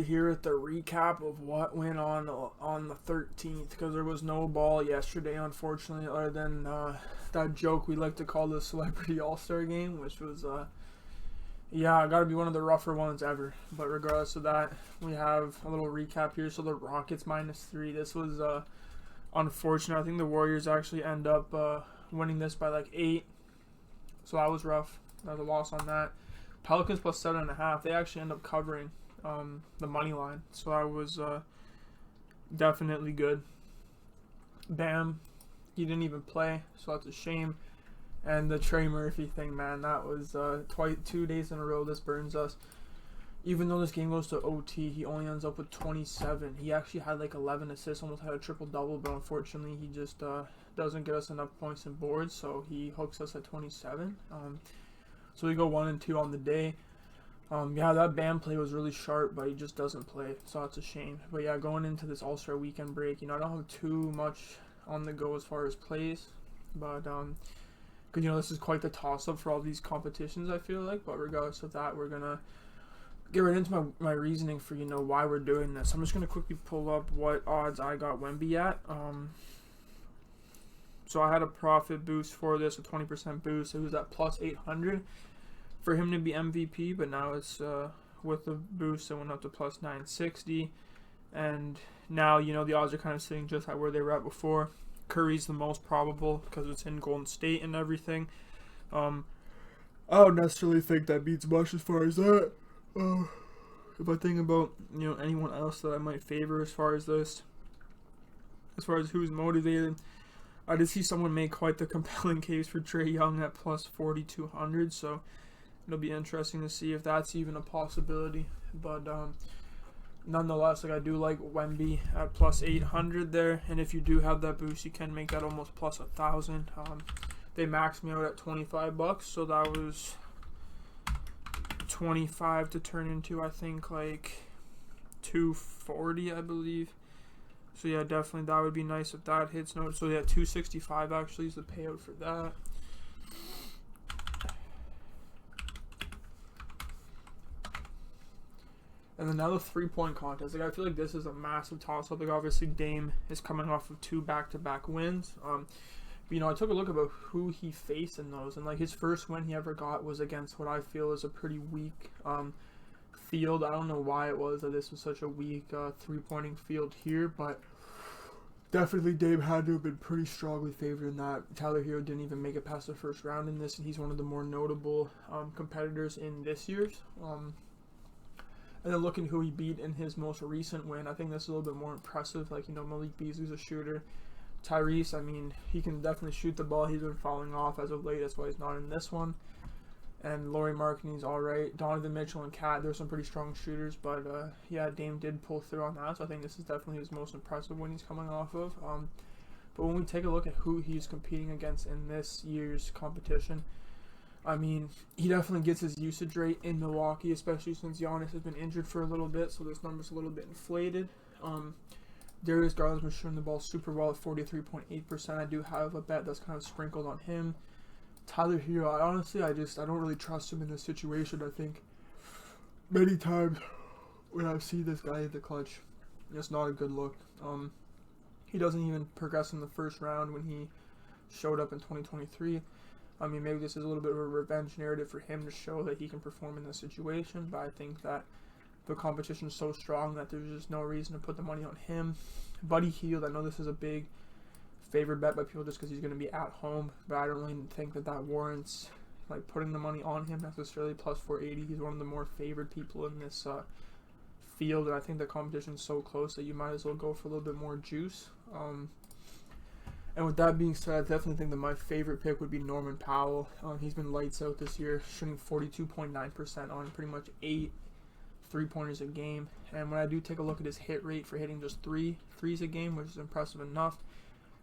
Here at the recap of what went on the 13th, because there was no ball yesterday, unfortunately, other than that joke we like to call the Celebrity All-Star Game, which was yeah, got to be one of the rougher ones ever. But regardless of that, we have a little recap here. So the Rockets -3. This was unfortunate. I think the Warriors actually end up winning this by like 8, so that was rough. That was a loss on that. Pelicans +7.5. They actually end up covering the money line, so that was definitely good. Bam, he didn't even play, so that's a shame. And the Trey Murphy thing, man, that was 2 days in a row. This burns us. Even though this game goes to OT, he only ends up with 27. He actually had like 11 assists, almost had a triple-double, but unfortunately he just doesn't get us enough points and boards, so he hooks us at 27. So we go 1 and 2 on the day. Yeah, that Bam play was really sharp, but he just doesn't play, so that's a shame. But yeah, going into this All-Star weekend break, I don't have too much on the go as far as plays, but because this is quite the toss-up for all these competitions, I feel like. But regardless of that, we're gonna get right into my reasoning for why we're doing this. I'm just gonna quickly pull up what odds I got Wemby at. So I had a profit boost for this, a 20% boost. It was at +800 for him to be MVP, but now it's with the boost, it went up to +960, and now the odds are kind of sitting just at where they were at before. Curry's the most probable because it's in Golden State and everything. I don't necessarily think that beats much as far as that. If I think about anyone else that I might favor as far as this, as far as who's motivated, I did see someone make quite the compelling case for Trae Young at +4,200, so it'll be interesting to see if that's even a possibility. But nonetheless, I do like Wemby at +800 there, and if you do have that boost, you can make that almost +1,000. They maxed me out at $25, so that was 25 to turn into, I think, like 240, I believe. So yeah, definitely that would be nice if that hits. No, so yeah, 265 actually is the payout for that. And then now the 3-point contest. I feel like this is a massive toss-up. Obviously Dame is coming off of 2 back-to-back wins. I took a look about who he faced in those, and like his first win he ever got was against what I feel is a pretty weak field. I don't know why it was that this was such a weak 3-pointing field here, but definitely Dame had to have been pretty strongly favored in that. Tyler Hero didn't even make it past the first round in this, and he's one of the more notable competitors in this year's. And then looking who he beat in his most recent win, I think that's a little bit more impressive. Like, Malik Beasley's a shooter. Tyrese, he can definitely shoot the ball. He's been falling off as of late. That's why he's not in this one. And Lauri Markkanen's alright. Donovan Mitchell and Cat, there's some pretty strong shooters. But, yeah, Dame did pull through on that. So I think this is definitely his most impressive win he's coming off of. But when we take a look at who he's competing against in this year's competition, he definitely gets his usage rate in Milwaukee, especially since Giannis has been injured for a little bit, so this number's a little bit inflated. Darius Garland's been shooting the ball super well at 43.8%. I do have a bet that's kind of sprinkled on him. Tyler Hero, I don't really trust him in this situation. I think many times when I see this guy in the clutch, it's not a good look. He doesn't even progress in the first round when he showed up in 2023. Maybe this is a little bit of a revenge narrative for him to show that he can perform in this situation, but I think that the competition is so strong that there's just no reason to put the money on him. Buddy Hield, I know this is a big favorite bet by people just because he's going to be at home, but I don't really think that warrants like putting the money on him necessarily. +480, he's one of the more favored people in this field, and I think the competition is so close that you might as well go for a little bit more juice. And with that being said, I definitely think that my favorite pick would be Norman Powell. He's been lights out this year, shooting 42.9% on pretty much 8 3-pointers a game. And when I do take a look at his hit rate for hitting just 3 threes a game, which is impressive enough,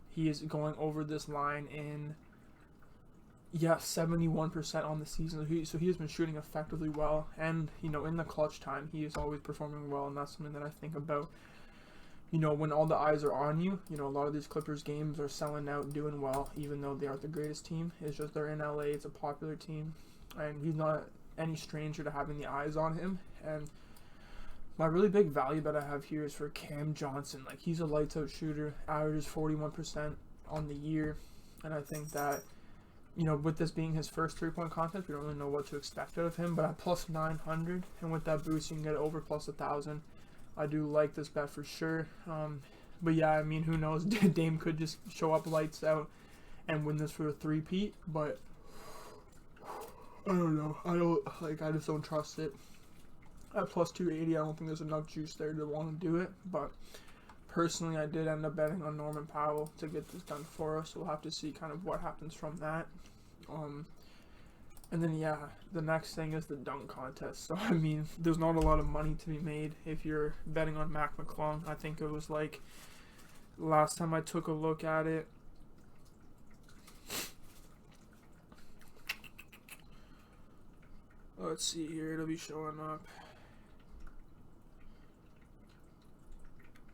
he is going over this line in 71% on the season. So he has been shooting effectively well, and in the clutch time, he is always performing well, and that's something that I think about. When all the eyes are on you, a lot of these Clippers games are selling out, doing well, even though they aren't the greatest team. It's just they're in LA, it's a popular team, and he's not any stranger to having the eyes on him. And My really big value bet I have here is for Cam Johnson. Like, he's a lights out shooter, averages 41% on the year, and I think that, you know, with this being his first 3-point contest, we don't really know what to expect out of him. But at plus 900, and with that boost, you can get over plus 1,000. I do like this bet for sure. But yeah, I mean, who knows? Dame could just show up lights out and win this for a three-peat. But I don't know. I just don't trust it. At plus 280, I don't think there's enough juice there to want to do it. But personally, I did end up betting on Norman Powell to get this done for us. So we'll have to see kind of what happens from that. And then, yeah, the next thing is the dunk contest. So, I mean, there's not a lot of money to be made if you're betting on Mac McClung. I think it was like, last time I took a look at it, let's see here, it'll be showing up.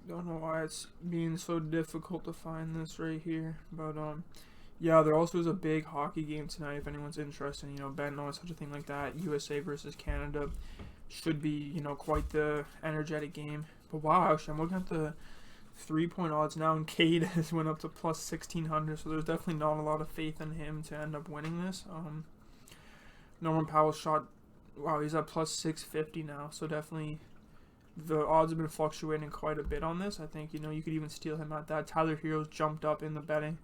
Don't know why it's being so difficult to find this right here, but yeah, there also is a big hockey game tonight if anyone's interested in, you know, betting on such a thing like that. USA versus Canada should be, you know, quite the energetic game. But wow, actually, I'm looking at the 3-point odds now, and Cade has went up to plus 1,600, so there's definitely not a lot of faith in him to end up winning this. Norman Powell shot, wow, he's at plus 650 now, so definitely the odds have been fluctuating quite a bit on this. I think, you know, you could even steal him at that. Tyler Hero's jumped up in the betting.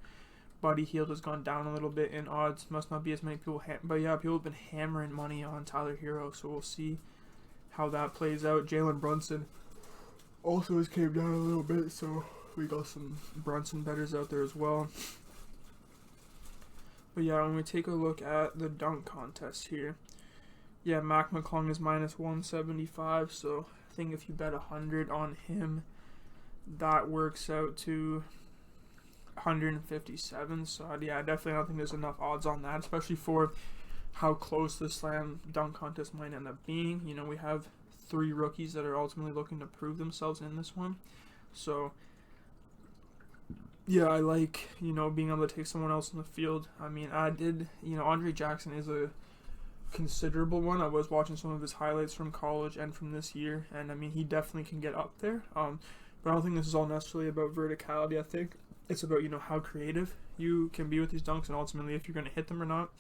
Buddy Hield has gone down a little bit in odds. Must not be as many people, but yeah, people have been hammering money on Tyler Hero, so we'll see how that plays out. Jalen Brunson also has came down a little bit, so we got some Brunson bettors out there as well. But yeah, when we take a look at the dunk contest here, yeah, Mac McClung is minus 175, so I think if you bet 100 on him, that works out to 157. So yeah, I definitely don't think there's enough odds on that, especially for how close the slam dunk contest might end up being. You know, we have 3 rookies that are ultimately looking to prove themselves in this one. So yeah, I like, you know, being able to take someone else in the field. I mean, I did, you know, Andre Jackson is a considerable one. I was watching some of his highlights from college and from this year, and I mean, he definitely can get up there. But I don't think this is all necessarily about verticality. I think it's about, you know, how creative you can be with these dunks, and ultimately if you're going to hit them or not.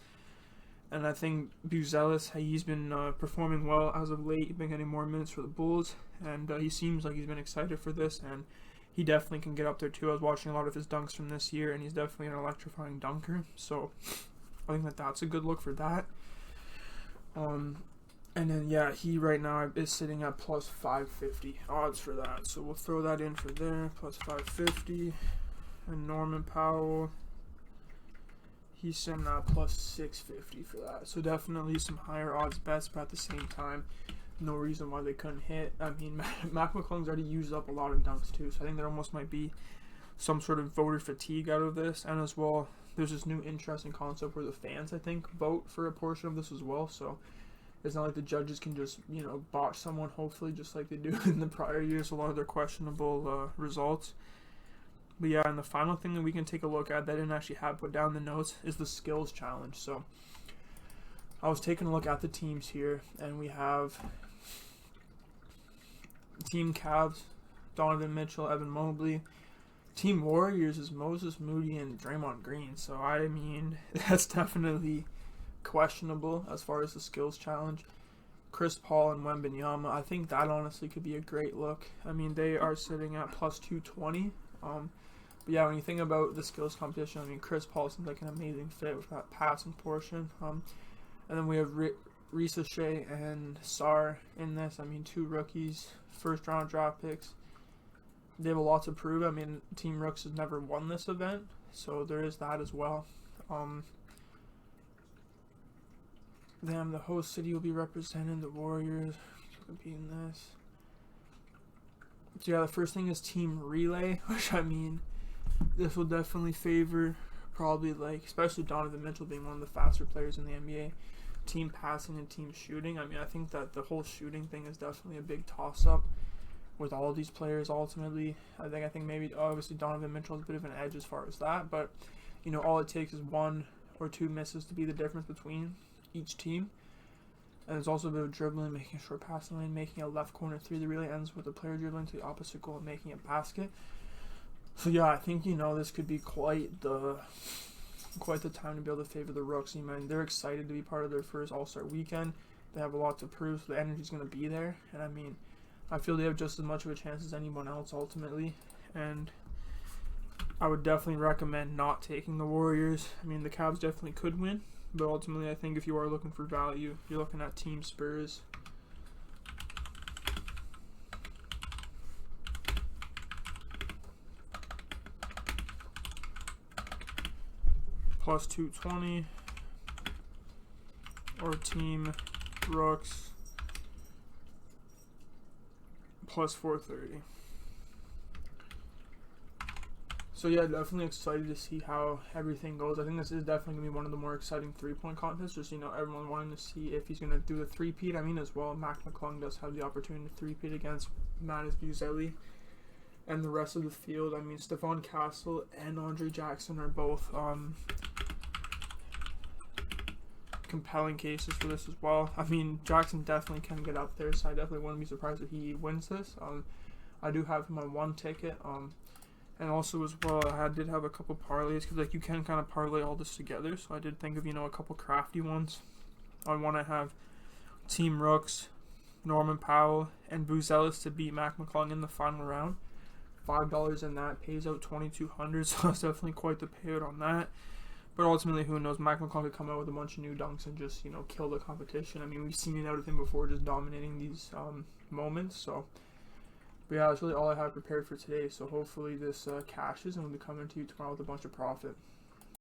And I think Buzelis, he's been performing well as of late. He's been getting more minutes for the Bulls, and he seems like he's been excited for this, and he definitely can get up there too. I was watching a lot of his dunks from this year, and he's definitely an electrifying dunker. So I think that that's a good look for that. And then, yeah, he right now is sitting at plus 550 odds for that. So we'll throw that in for there, plus 550. And Norman Powell, he's sitting at plus 650 for that. So definitely some higher odds bets, but at the same time, no reason why they couldn't hit. I mean, Mac McClung's already used up a lot of dunks too, so I think there almost might be some sort of voter fatigue out of this. And as well, there's this new interesting concept where the fans, I think, vote for a portion of this as well. So it's not like the judges can just, you know, botch someone, hopefully, just like they do in the prior years, a lot of their questionable results. But yeah, and the final thing that we can take a look at that I didn't actually have put down in the notes is the skills challenge. So I was taking a look at the teams here, and we have Team Cavs, Donovan Mitchell, Evan Mobley. Team Warriors is Moses Moody and Draymond Green. So, I mean, that's definitely questionable as far as the skills challenge. Chris Paul and Wembanyama, I think that honestly could be a great look. I mean, they are sitting at plus 220. But yeah, when you think about the skills competition, I mean, Chris Paul seems like an amazing fit with that passing portion. And then we have Risa Shea and Sarr in this. I mean, 2 rookies, first-round draft picks. They have a lot to prove. I mean, Team Rooks has never won this event, so there is that as well. Then the host city will be represented, the Warriors compete in this. So yeah, the first thing is Team Relay, which, I mean, this will definitely favor probably, like, especially Donovan Mitchell being one of the faster players in the NBA. Team passing and team shooting. I mean, I think that the whole shooting thing is definitely a big toss-up with all of these players ultimately. I think maybe obviously Donovan Mitchell has a bit of an edge as far as that, but, you know, all it takes is 1 or 2 misses to be the difference between each team. And there's also a bit of dribbling, making a short passing lane, making a left corner three that really ends with the player dribbling to the opposite goal and making a basket. So yeah, I think this could be quite the time to be able to favor the Rooks. They're excited to be part of their first All-Star weekend. They have a lot to prove, so the energy's going to be there. And I feel they have just as much of a chance as anyone else ultimately. And I would definitely recommend not taking the Warriors. The Cavs definitely could win, but ultimately I think if you are looking for value, you're looking at Team Spurs. Plus 220, or Team Rooks plus 430. So yeah, definitely excited to see how everything goes. I think this is definitely going to be one of the more exciting three-point contests. Just, everyone wanting to see if he's going to do the three-peat. As well, Mac McClung does have the opportunity to three-peat against Matas Buzelli and the rest of the field. Stephon Castle and Andre Jackson are both compelling cases for this as well. Jackson definitely can get up there, so I definitely wouldn't be surprised if he wins this. I do have him on one ticket. And also as well, I did have a couple parlays because you can kind of parlay all this together. So I did think of a couple crafty ones. On one I have Team Rooks, Norman Powell, and Buzelis to beat Mac McClung in the final round. $5 in that pays out $2,200, so that's definitely quite the payout on that. But ultimately, who knows? Mac McClung could come out with a bunch of new dunks and just kill the competition. We've seen it out of him before, just dominating these moments. So. But yeah, that's really all I have prepared for today, so hopefully this cashes and we'll be coming to you tomorrow with a bunch of profit.